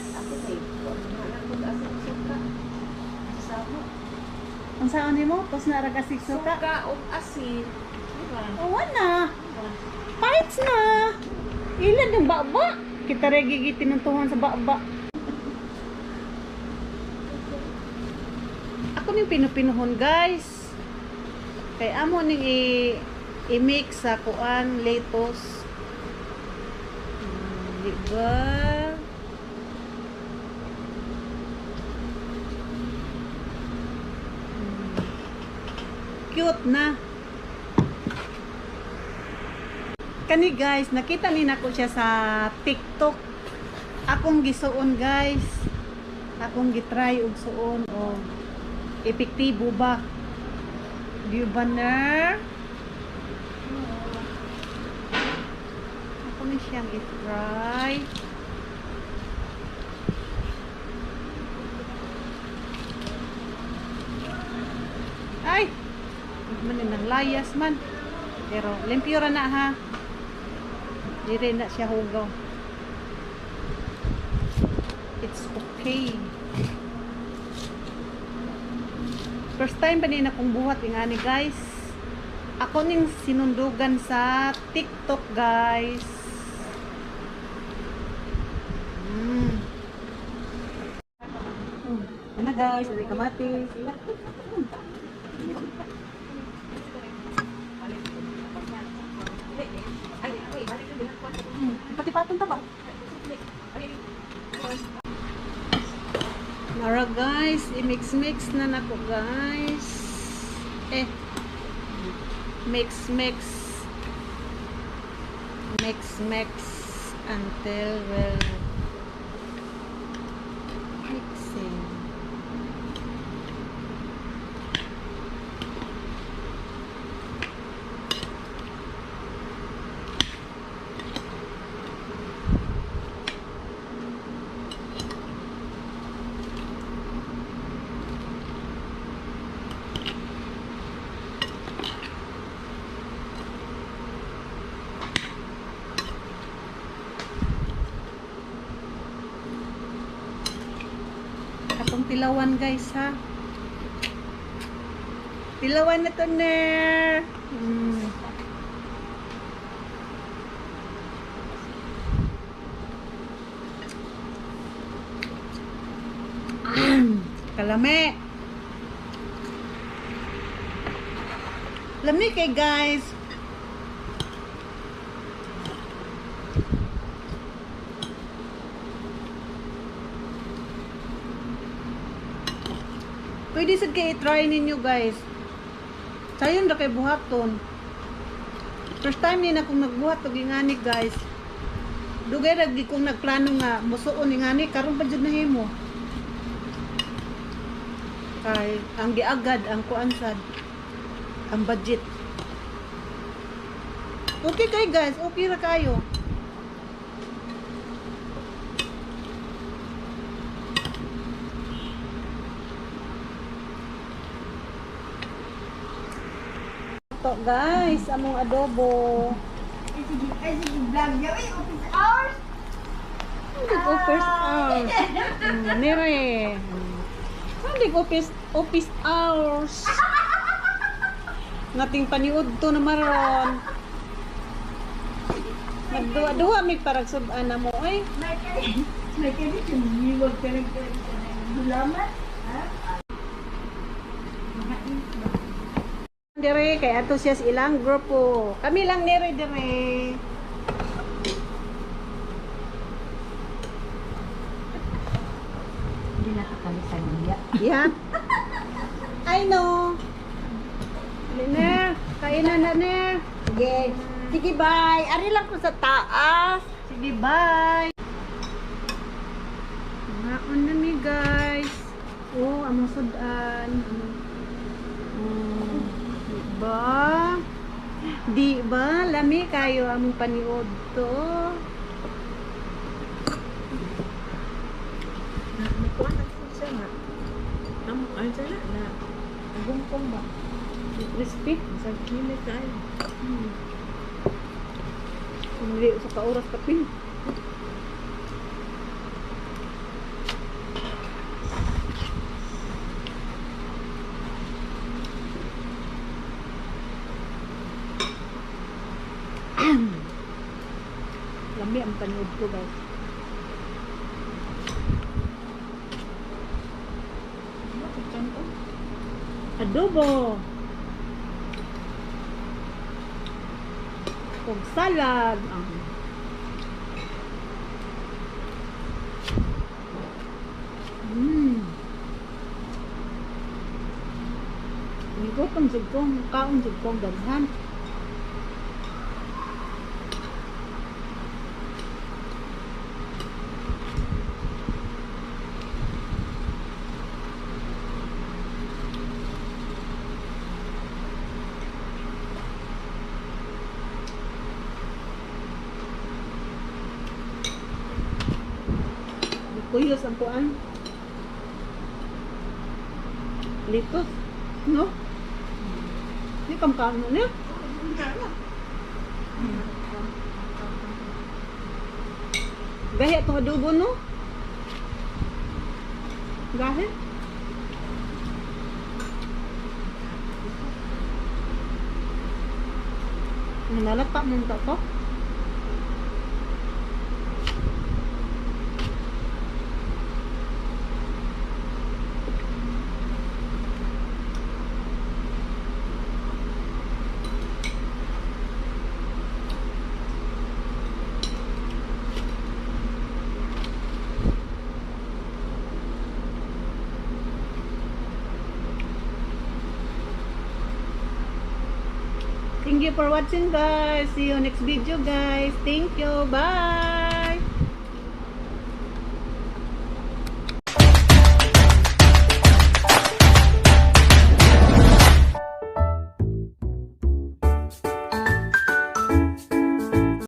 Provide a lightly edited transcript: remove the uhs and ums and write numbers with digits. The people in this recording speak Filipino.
layas. Ang saan mo? Tapos narag-asik suka. Suka o asin. Awan na. Parts na. Ilan yung baba? Kita rin gigitinuntuhan sa baba. Ako ning pinupinuhon guys. Kay amo ning i-mix sa kuan lettuce. Diba? Cute na. Kani guys, nakita ni nako siya sa TikTok. Akong gisuon guys. Akong gitry og suon o epektibo ba? Di ba na? Ako ni siyang i-try. Ay! Man nang layas man. Pero limpyo ra na ha. Dire na siya hugaw. It's okay. First time pa din akong buhat ingani guys. Ako ning sinundugan sa TikTok guys. Ano guys, may kamatis. Pati patong taba. Nara guys, i-mix-mix na nako guys. Mix-mix. Mix-mix until well mixing. Atong tilawan guys ha. Tilawan na to ner. Kalame. Lami kay guys. Pwede sad kay i-try ninyo guys. Sayon ra kay buhaton. First time ni na kung nagbuhat og ingani guys. Dugay ra gi kong nagplano nga musuon ingani karon pa jud nahimo. Kay ang giagad ang kuan sad ang budget. Okay kay guys, okay ra kayo. To guys, among adobo. Vlog niya, office hours. Office hours. Nire. Hindi office hours. Ngating paniud to na maron. Nagduwa-duwa may parang suban na mo ay. May kaya siniwag ka rin gulaman. Dire kay ato siya sa ilang grupo. Kami lang nire dire. Hindi nakakalisan niya. Yeah. I know. Liner, kainan na ner. Sige. Sige, bye. Ari lang ko sa taas. Sige, bye. Ngaon na mi guys. Oh, among sudan. Diba? Diba? Lami kayo among paniod to. Nakuha na siya nga. Ano siya na? Nagungkong ba? Crispy. Sa kili tayo. Hindi sa kauras kapin. Lahi ang panood ko guys. Ano ko to? Adobo. Kung salad. Gutom jud ko, kaon jud ko daghan. Kuyos ang kuan. Litos, no? Ni kam kaon niya. Gahi itong adobo, no? Gahi. Nalata mo to. Thank you for watching guys. See you next video guys. Thank you. Bye.